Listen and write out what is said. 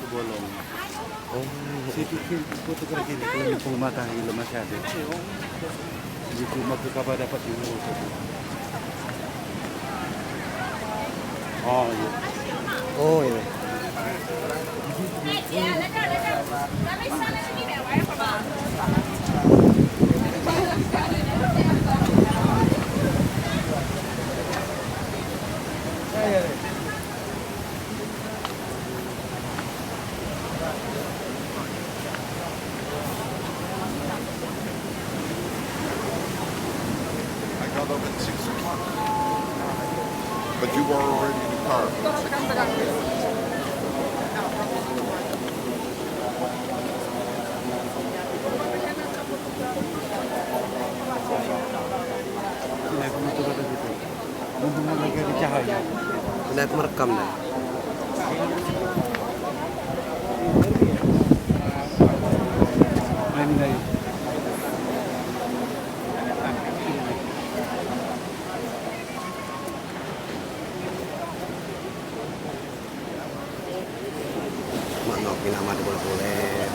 bolong. Oh, Saya pikir fotografi ini kalau yang matahari masih ada. Jadi cuma ke kabar dapat diurus itu. Oh iya. oh ini. I got up at 6 o'clock. But you were already in the car. Ini aku foto kata gitu. Mumpung lagi ada cahaya. Ini aku merekam nih. Nah, ini lagi. Mak no, pinama di boleh-boleh.